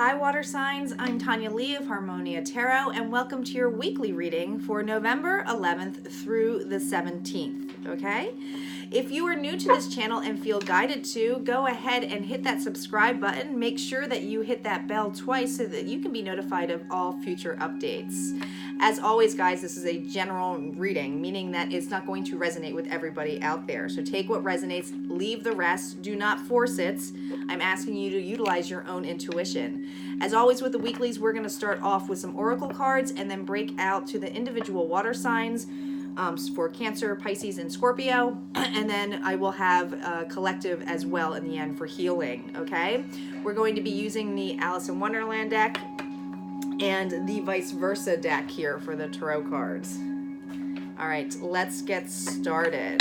Hi water signs, I'm Tanya Lee of Harmonia Tarot, and welcome to your weekly reading for November 11th through the 17th, okay? If you are new to this channel and feel guided to, go ahead and hit that subscribe button. Make sure that you hit that bell twice so that you can be notified of all future updates. As always, guys, this is a general reading, meaning that it's not going to resonate with everybody out there. So take what resonates, leave the rest, do not force it. I'm asking you to utilize your own intuition. As always with the weeklies, we're going to start off with some oracle cards and then break out to the individual water signs for Cancer, Pisces, and Scorpio. And then I will have a collective as well in the end for healing, okay? We're going to be using the Alice in Wonderland deck and the vice versa deck here for the tarot cards. All right, let's get started.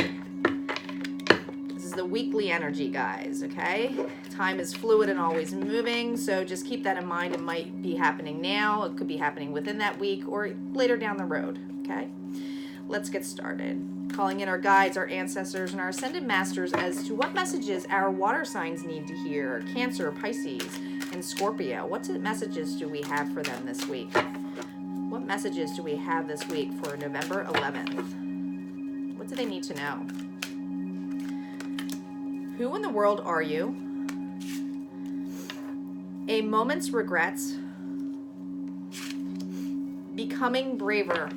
This is the weekly energy, guys, okay? Time is fluid and always moving, so just keep that in mind. It might be happening now, it could be happening within that week or later down the road, okay? Let's get started. Calling in our guides, our ancestors, and our ascended masters as to what messages our water signs need to hear. Cancer, Pisces, and Scorpio. What messages do we have for them this week? What messages do we have this week for November 11th? What do they need to know? Who in the world are you? A moment's regrets. Becoming braver.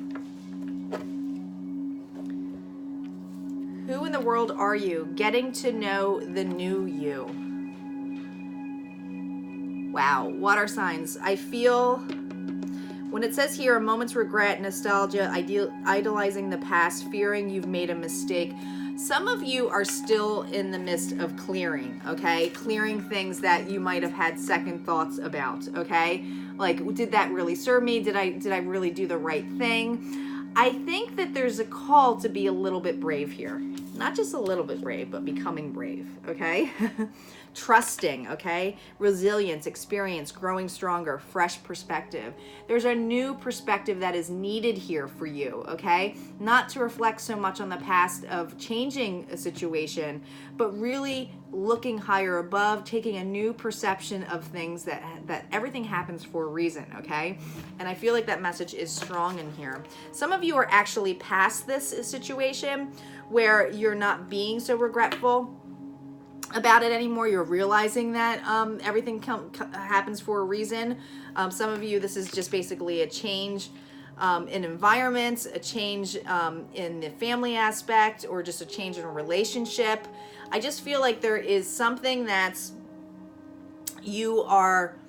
Who in the world are you? Getting to know the new you. Wow, water signs. I feel when it says here a moment's regret, nostalgia, idolizing the past, fearing you've made a mistake. Some of you are still in the midst of clearing, okay? Clearing things that you might have had second thoughts about, okay? Like, did that really serve me? Did I really do the right thing? I think that there's a call to be a little bit brave here. Not just a little bit brave, but becoming brave, okay? Trusting, okay? Resilience, experience, growing stronger, fresh perspective. There's a new perspective that is needed here for you, okay? Not to reflect so much on the past of changing a situation, but really looking higher above, taking a new perception of things that everything happens for a reason, okay? And I feel like that message is strong in here. Some of you are actually past this situation where you're not being so regretful about it anymore. You're realizing that everything happens for a reason. Some of you, this is just basically a change in environments, a change in the family aspect, or just a change in a relationship. I just feel like there is something that's you are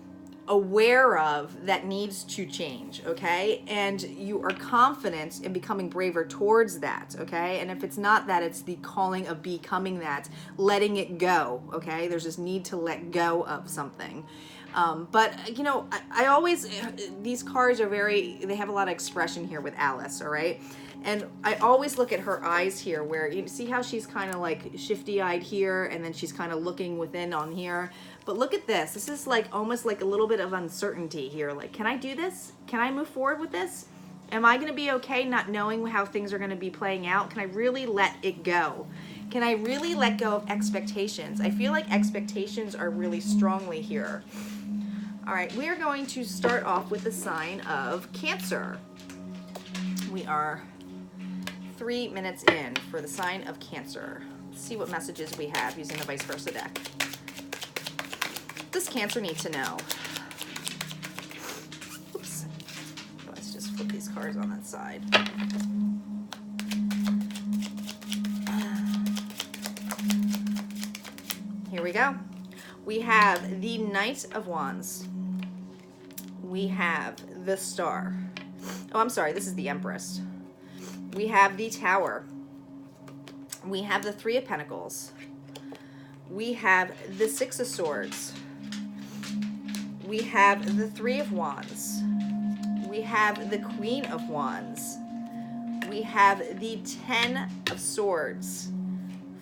aware of that needs to change, okay? And you are confident in becoming braver towards that, okay? And if it's not that, it's the calling of becoming that, letting it go, okay? There's this need to let go of something. But, you know, I always, these cards are they have a lot of expression here with Alice, all right? And I always look at her eyes here where, you see how she's kind of like shifty-eyed here, and then she's kind of looking within on here. But look at this. This is like almost like a little bit of uncertainty here. Like, can I do this? Can I move forward with this? Am I going to be okay not knowing how things are going to be playing out? Can I really let it go? Can I really let go of expectations? I feel like expectations are really strongly here. All right, we are going to start off with the sign of Cancer. We are 3 minutes in for the sign of Cancer. Let's see what messages we have using the vice versa deck. Does Cancer need to know? Oops. Let's just flip these cards on that side. Here we go. We have the Knight of Wands. We have the Star. Oh, I'm sorry. This is the Empress. We have the Tower. We have the Three of Pentacles. We have the Six of Swords. We have the Three of Wands. We have the Queen of Wands. We have the 10 of Swords,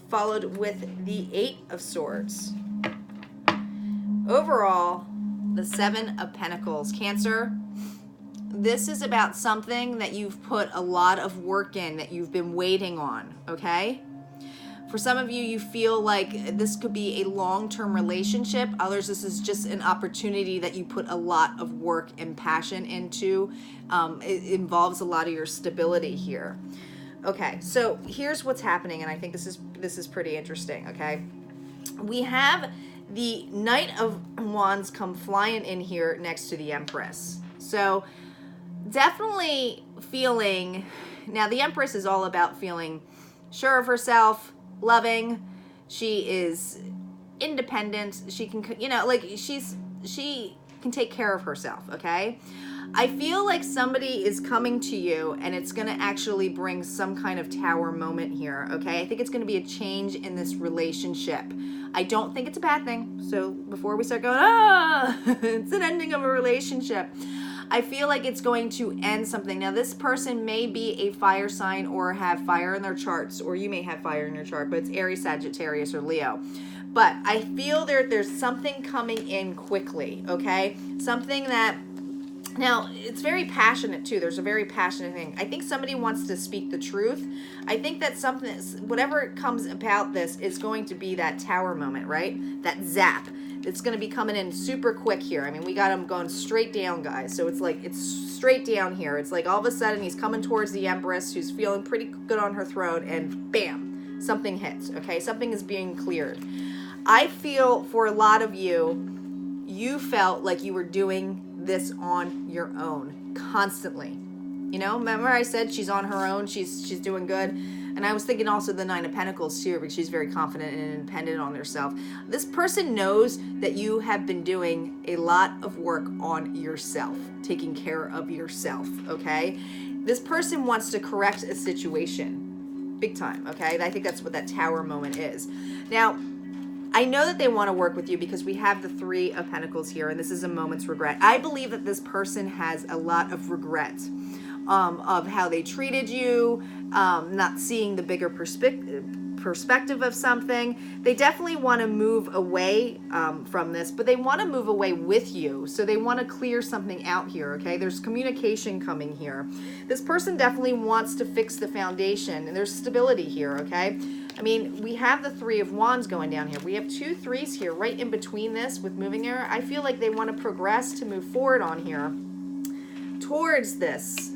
followed with the 8 of Swords. Overall, the 7 of Pentacles. Cancer, this is about something that you've put a lot of work in, that you've been waiting on, okay? For some of you, you feel like this could be a long-term relationship. Others, this is just an opportunity that you put a lot of work and passion into. It involves a lot of your stability here. Okay, so here's what's happening, and I think this is pretty interesting, okay? We have the Knight of Wands come flying in here next to the Empress. So definitely feeling, now the Empress is all about feeling sure of herself, loving. She is independent. She can, you know, like she can take care of herself, okay? I feel like somebody is coming to you and it's going to actually bring some kind of tower moment here, okay? I think it's going to be a change in this relationship. I don't think it's a bad thing. So before we start going, it's an ending of a relationship, I feel like it's going to end something. Now, this person may be a fire sign or have fire in their charts, or you may have fire in your chart, but it's Aries, Sagittarius, or Leo. But I feel there's something coming in quickly, okay? Something that, now, it's very passionate too. There's a very passionate thing. I think somebody wants to speak the truth. I think that something, whatever comes about this is going to be that tower moment, right? That zap. It's going to be coming in super quick here. I mean, we got him going straight down, guys. So it's like, it's straight down here. It's like all of a sudden he's coming towards the Empress, who's feeling pretty good on her throne, and bam, something hits, okay? Something is being cleared. I feel for a lot of you, you felt like you were doing this on your own constantly. You know, remember I said she's on her own, she's doing good. And I was thinking also the Nine of Pentacles too, because she's very confident and independent on herself. This person knows that you have been doing a lot of work on yourself, taking care of yourself, okay? This person wants to correct a situation big time, okay? I think that's what that tower moment is. Now, I know that they want to work with you because we have the Three of Pentacles here, and this is a moment's regret. I believe that this person has a lot of regret of how they treated you, not seeing the bigger perspective of something. They definitely want to move away from this, but they want to move away with you. So they want to clear something out here, okay? There's communication coming here. This person definitely wants to fix the foundation, and there's stability here, okay? I mean, we have the Three of Wands going down here. We have 2 threes here right in between this with moving error. I feel like they want to progress to move forward on here towards this.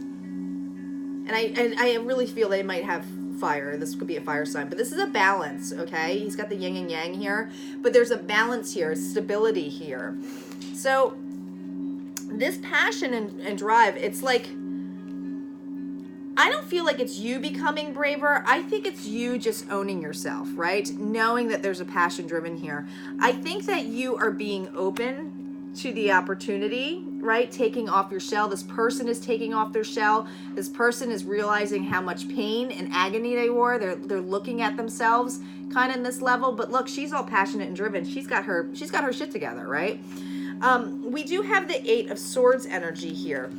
And I really feel they might have fire. This could be a fire sign, but this is a balance, okay? He's got the yin and yang here, but there's a balance here, stability here. So this passion and drive, it's like, I don't feel like it's you becoming braver. I think it's you just owning yourself, right? Knowing that there's a passion driven here. I think that you are being open to the opportunity, right? Taking off your shell. This person is taking off their shell. This person is realizing how much pain and agony they were. They're looking at themselves kind of in this level, but look, she's all passionate and driven. She's got her shit together, right? We do have the Eight of Swords energy here.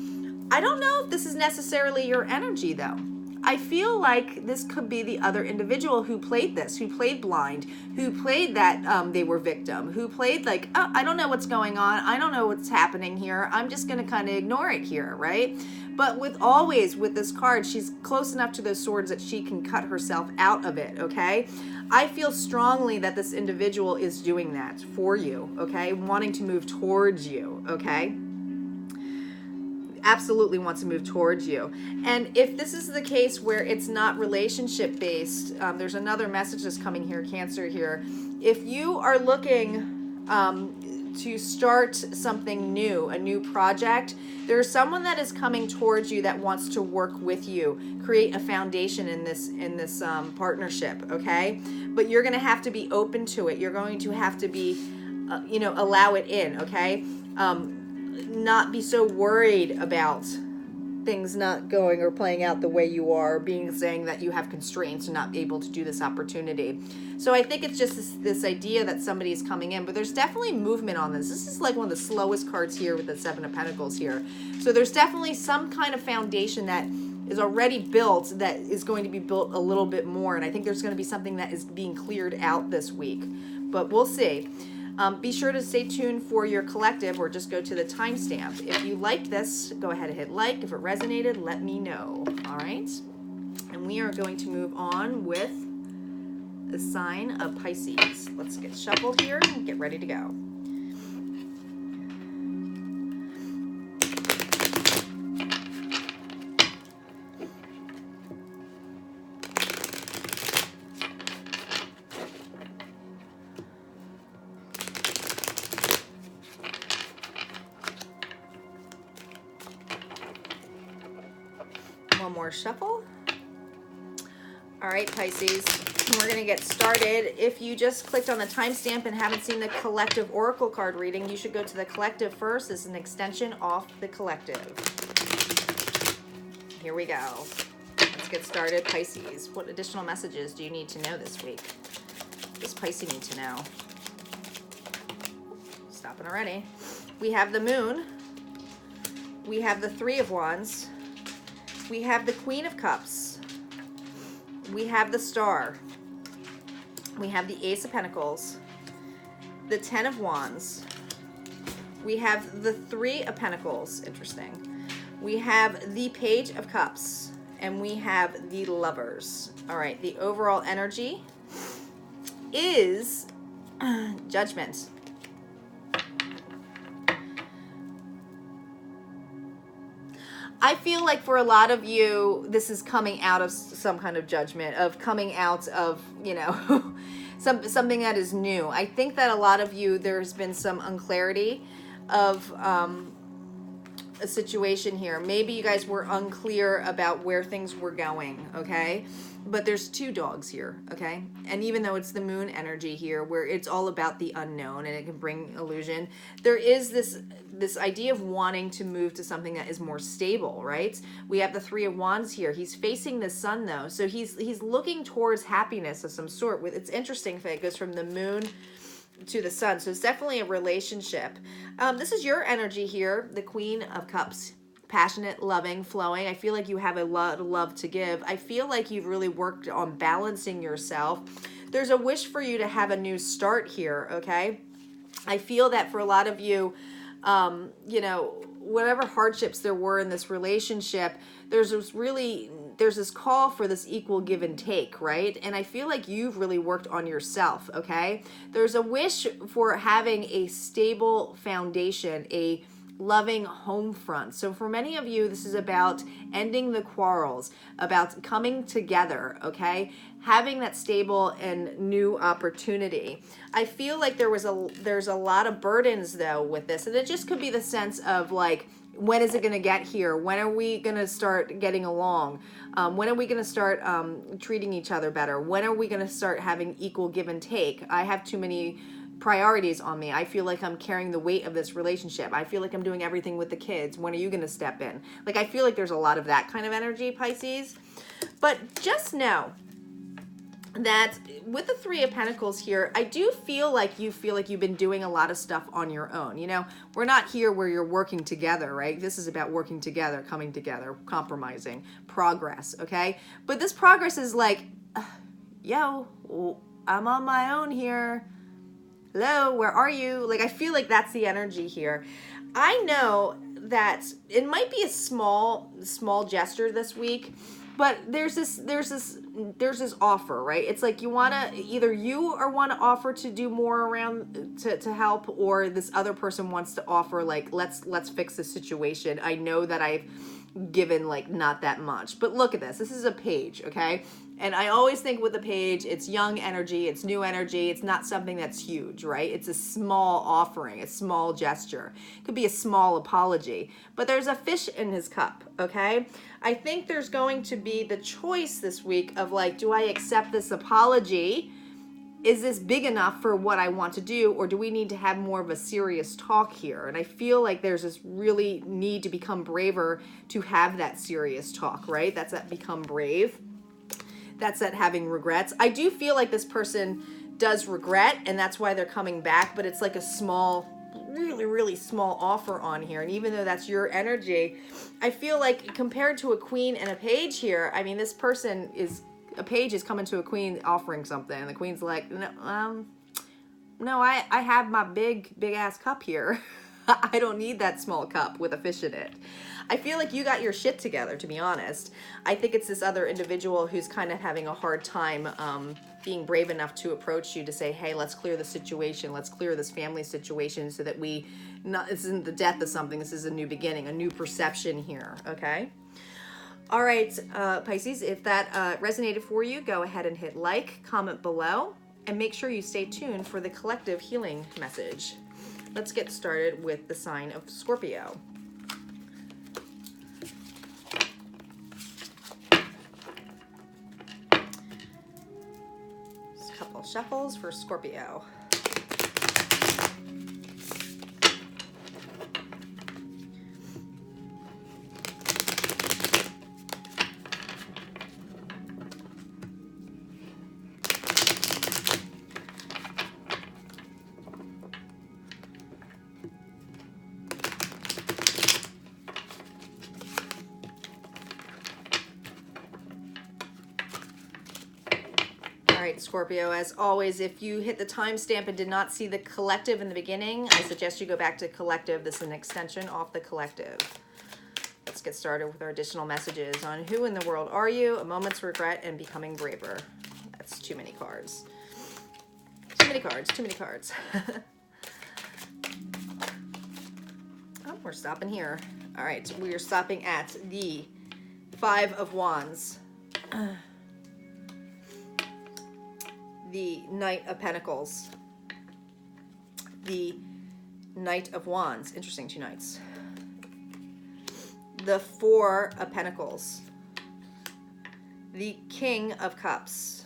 I don't know if this is necessarily your energy though. I feel like this could be the other individual who played this, who played blind, who played that they were victim, who played like, oh, I don't know what's going on. I don't know what's happening here. I'm just going to kind of ignore it here, right? But with this card, she's close enough to those swords that she can cut herself out of it, okay? I feel strongly that this individual is doing that for you, okay? Wanting to move towards you, okay? Absolutely wants to move towards you. And if this is the case where it's not relationship based, there's another message that's coming here, Cancer here. If you are looking to start something new, a new project, there's someone that is coming towards you that wants to work with you, create a foundation in this partnership, okay? But you're going to have to be open to it. You're going to have to be, allow it in, okay? Not be so worried about things not going or playing out the way you are, saying that you have constraints and not able to do this opportunity. So I think it's just this idea that somebody is coming in, but there's definitely movement on this. This is like one of the slowest cards here with the Seven of Pentacles here. So there's definitely some kind of foundation that is already built that is going to be built a little bit more. And I think there's going to be something that is being cleared out this week, but we'll see. Be sure to stay tuned for your collective or just go to the timestamp. If you liked this, go ahead and hit like. If it resonated, let me know. All right. And we are going to move on with the sign of Pisces. Let's get shuffled here and get ready to go. One more shuffle. All right, Pisces, we're going to get started. If you just clicked on the timestamp and haven't seen the collective oracle card reading, you should go to the collective first. This is an extension off the collective. Here we go. Let's get started, Pisces. What additional messages do you need to know this week? What does Pisces need to know? Stopping already. We have the Moon. We have the Three of Wands. We have the Queen of Cups. We have the Star. We have the Ace of Pentacles. The Ten of Wands. We have the Three of Pentacles. Interesting. We have the Page of Cups. And we have the Lovers. All right, the overall energy is Judgment. I feel like for a lot of you, this is coming out of some kind of judgment, of coming out of, you know, something that is new. I think that a lot of you, there's been some unclarity of a situation here. Maybe you guys were unclear about where things were going, okay? But there's two dogs here, okay? And even though it's the Moon energy here, where it's all about the unknown and it can bring illusion, there is this idea of wanting to move to something that is more stable, right? We have the Three of Wands here. He's facing the sun, though, so he's looking towards happiness of some sort. It's interesting that it goes from the Moon to the sun, so it's definitely a relationship. This is your energy here, the Queen of Cups. Passionate, loving, flowing. I feel like you have a lot of love to give. I feel like you've really worked on balancing yourself. There's a wish for you to have a new start here, okay? I feel that for a lot of you, you know, whatever hardships there were in this relationship, there's this call for this equal give and take, right? And I feel like you've really worked on yourself, okay? There's a wish for having a stable foundation, a loving home front. So for many of you, this is about ending the quarrels, about coming together, okay? Having that stable and new opportunity. I feel like there's a lot of burdens though with this, and it just could be the sense of like, when is it going to get here? When are we going to start getting along? When are we going to start treating each other better? When are we going to start having equal give and take? I have too many priorities on me. I feel like I'm carrying the weight of this relationship. I feel like I'm doing everything with the kids. When are you going to step in? Like, I feel like there's a lot of that kind of energy, Pisces. But just know that with the Three of Pentacles here, I do feel like you've been doing a lot of stuff on your own. You know, we're not here where you're working together, right? This is about working together, coming together, compromising, progress, okay? But this progress is like, yo, I'm on my own here. Hello, where are you? Like, I feel like that's the energy here. I know that it might be a small gesture this week, but there's this offer, right? It's like you want to either want to offer to do more around to help, or this other person wants to offer like, let's fix this situation. I know that I've given like not that much, but look at this. This is a page, okay? And I always think with the page, it's young energy, it's new energy, it's not something that's huge, right? It's a small offering, a small gesture. It could be a small apology, but there's a fish in his cup, okay? I think there's going to be the choice this week of like, do I accept this apology? Is this big enough for what I want to do, or do we need to have more of a serious talk here? And I feel like there's this really need to become braver to have that serious talk, right? That's that become brave. That's that having regrets. I do feel like this person does regret, and that's why they're coming back, but it's like a small, really, really small offer on here. And even though that's your energy, I feel like compared to a queen and a page here, I mean, this person is, a page is coming to a queen offering something, and the queen's like, no, I have my big ass cup here. I don't need that small cup with a fish in it. I feel like you got your shit together, to be honest. I think it's this other individual who's kind of having a hard time being brave enough to approach you to say, hey, let's clear the situation. Let's clear this family situation so that this isn't the death of something. This is a new beginning, a new perception here, okay? All right, Pisces, if that resonated for you, go ahead and hit like, comment below, and make sure you stay tuned for the collective healing message. Let's get started with the sign of Scorpio. Just a couple shuffles for Scorpio. Scorpio, as always, if you hit the timestamp and did not see the collective in the beginning, I suggest you go back to collective. This is an extension off the collective. Let's get started with our additional messages on who in the world are you, a moment's regret, and becoming braver. That's too many cards. Too many cards, too many cards. Oh, we're stopping here. All right, we are stopping at the 5 of Wands. The Knight of Pentacles, the Knight of Wands, interesting, 2 knights, the 4 of Pentacles, the King of Cups,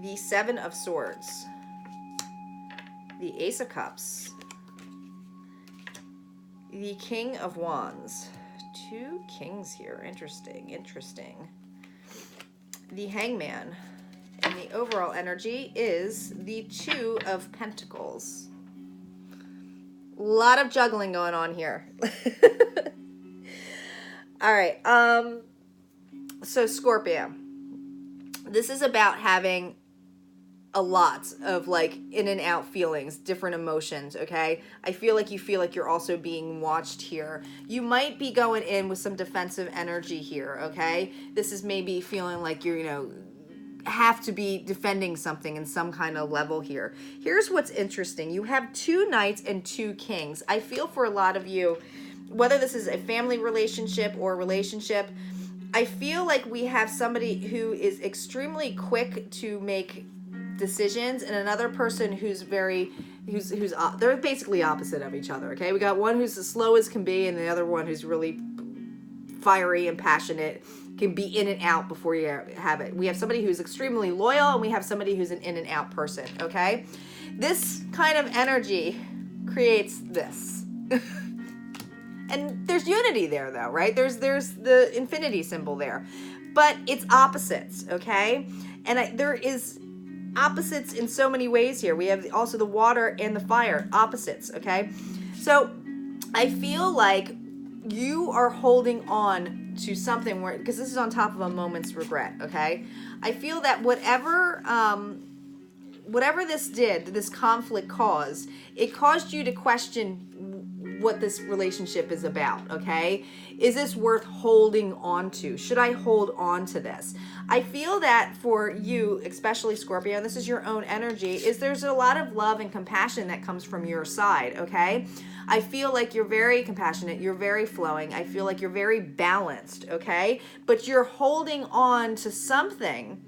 the 7 of Swords, the Ace of Cups, the King of Wands, 2 kings here, interesting, interesting, the Hangman. And the overall energy is the 2 of Pentacles. A lot of juggling going on here. All right. So Scorpio. This is about having a lot of like in and out feelings, different emotions, okay? I feel like you're also being watched here. You might be going in with some defensive energy here, okay? This is maybe feeling like you're, have to be defending something in some kind of level here. Here's what's interesting. You have 2 knights and 2 kings. I feel for a lot of you, whether this is a family relationship or a relationship, I feel like we have somebody who is extremely quick to make decisions and another person who's they're basically opposite of each other, okay? We got one who's as slow as can be and the other one who's really fiery and passionate, can be in and out before you have it. We have somebody who's extremely loyal and we have somebody who's an in and out person, okay? This kind of energy creates this. And there's unity there though, right? There's the infinity symbol there. But it's opposites, okay? And there is opposites in so many ways here. We have also the water and the fire, opposites, okay? So I feel like you are holding on to something where, because this is on top of a moment's regret, okay? I feel that whatever this conflict caused, it caused you to question what this relationship is about, okay? Is this worth holding on to? Should I hold on to this? I feel that for you, especially Scorpio, and this is your own energy, is there's a lot of love and compassion that comes from your side, okay? I feel like you're very compassionate, you're very flowing, I feel like you're very balanced, okay? But you're holding on to something,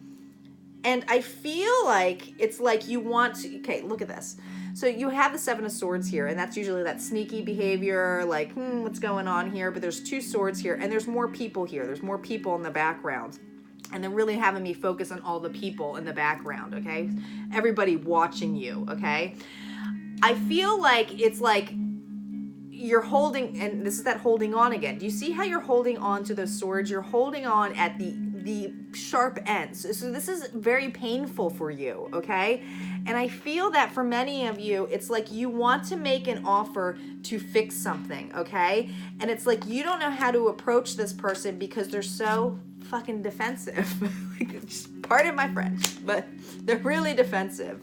and I feel like it's like you want to, okay, look at this. So you have the 7 of Swords here, and that's usually that sneaky behavior, like, what's going on here? But there's 2 swords here, and there's more people here. There's more people in the background. And they're really having me focus on all the people in the background, okay? Everybody watching you, okay? I feel like it's like you're holding, and this is that holding on again. Do you see how you're holding on to those swords? You're holding on at the sharp ends. So this is very painful for you, okay? And I feel that for many of you, it's like you want to make an offer to fix something, okay? And it's like you don't know how to approach this person because they're so fucking defensive. Just pardon my French, but they're really defensive.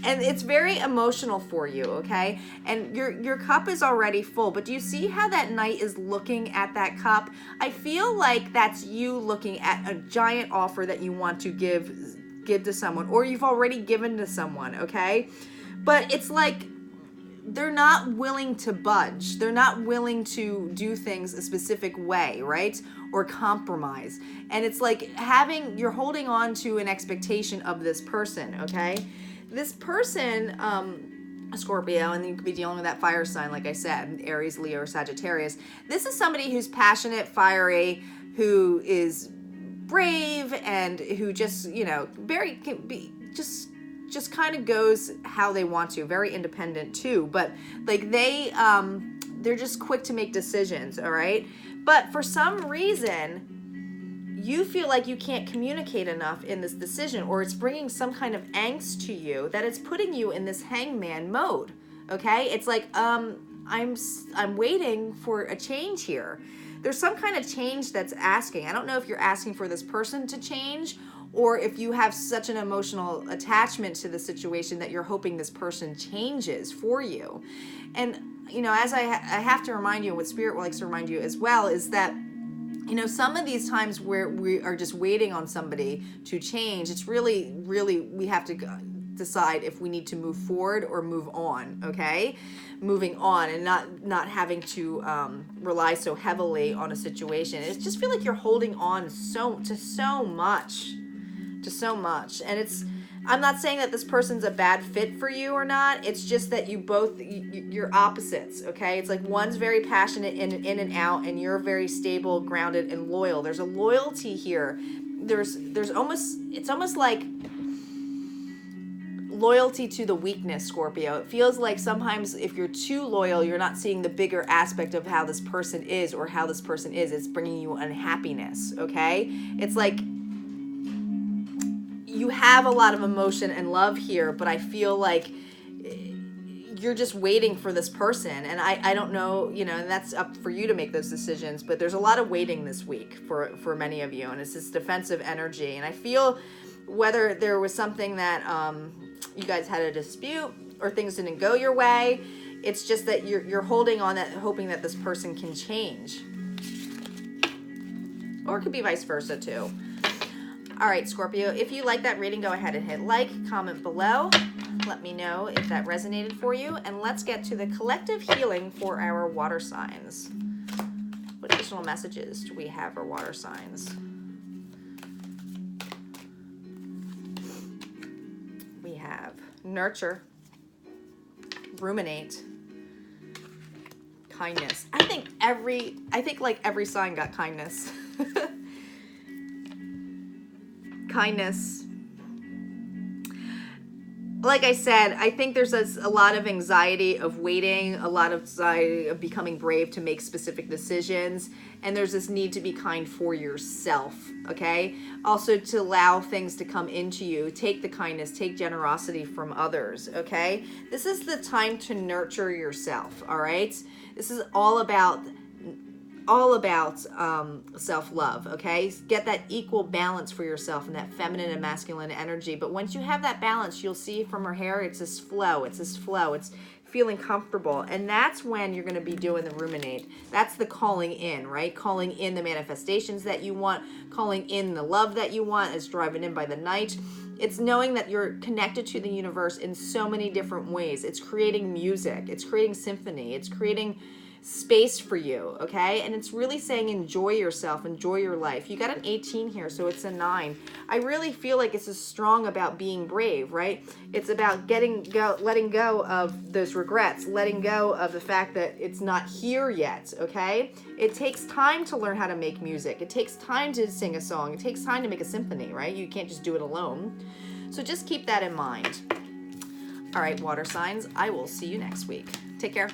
And it's very emotional for you, okay? And your cup is already full, but do you see how that knight is looking at that cup? I feel like that's you looking at a giant offer that you want to give to someone, or you've already given to someone, okay? But it's like they're not willing to budge. They're not willing to do things a specific way, right? Or compromise. And it's like you're holding on to an expectation of this person, okay? This person, Scorpio, and you could be dealing with that fire sign, like I said, Aries, Leo, or Sagittarius. This is somebody who's passionate, fiery, who is brave, and who just, just kind of goes how they want to, very independent too, but like they're just quick to make decisions, all right? But for some reason, you feel like you can't communicate enough in this decision, or it's bringing some kind of angst to you that it's putting you in this hangman mode, okay? It's like, I'm waiting for a change here. There's some kind of change that's asking. I don't know if you're asking for this person to change, or if you have such an emotional attachment to the situation that you're hoping this person changes for you. And, as I have to remind you, what Spirit likes to remind you as well, is that, some of these times where we are just waiting on somebody to change, it's really, we have to decide if we need to move forward or move on, okay? Moving on and not having to rely so heavily on a situation. It just feel like you're holding on to so much. And I'm not saying that this person's a bad fit for you or not. It's just that you're opposites, okay? It's like one's very passionate in and out, and you're very stable, grounded, and loyal. There's a loyalty here. It's almost like loyalty to the weakness, Scorpio. It feels like sometimes if you're too loyal, you're not seeing the bigger aspect of how this person is or how this person is. It's bringing you unhappiness, okay? It's like you have a lot of emotion and love here, but I feel like you're just waiting for this person. And I don't know, and that's up for you to make those decisions, but there's a lot of waiting this week for many of you, and it's this defensive energy. And I feel whether there was something that you guys had a dispute or things didn't go your way, it's just that you're holding on that, hoping that this person can change. Or it could be vice versa too. All right, Scorpio, if you like that reading, go ahead and hit like, comment below. Let me know if that resonated for you. And let's get to the collective healing for our water signs. What additional messages do we have for water signs? We have nurture, ruminate, kindness. I think like every sign got kindness. Kindness. Like I said, I think there's a lot of anxiety of waiting, a lot of anxiety of becoming brave to make specific decisions, and there's this need to be kind for yourself, okay? Also to allow things to come into you. Take the kindness, take generosity from others, okay? This is the time to nurture yourself, all right? This is all about self-love, okay? Get that equal balance for yourself and that feminine and masculine energy. But once you have that balance, you'll see from her hair, it's this flow, it's feeling comfortable. And that's when you're going to be doing the ruminate. That's the calling in, right? Calling in the manifestations that you want, calling in the love that you want, as driving in by the night. It's knowing that you're connected to the universe in so many different ways. It's creating music, it's creating symphony, it's creating space for you, okay? And it's really saying enjoy yourself, enjoy your life. You got an 18 here, so it's a 9. I really feel like it's as strong about being brave, right? It's about letting go of those regrets, letting go of the fact that it's not here yet, okay? It takes time to learn how to make music. It takes time to sing a song. It takes time to make a symphony, right? You can't just do it alone. So just keep that in mind. All right, water signs, I will see you next week. Take care.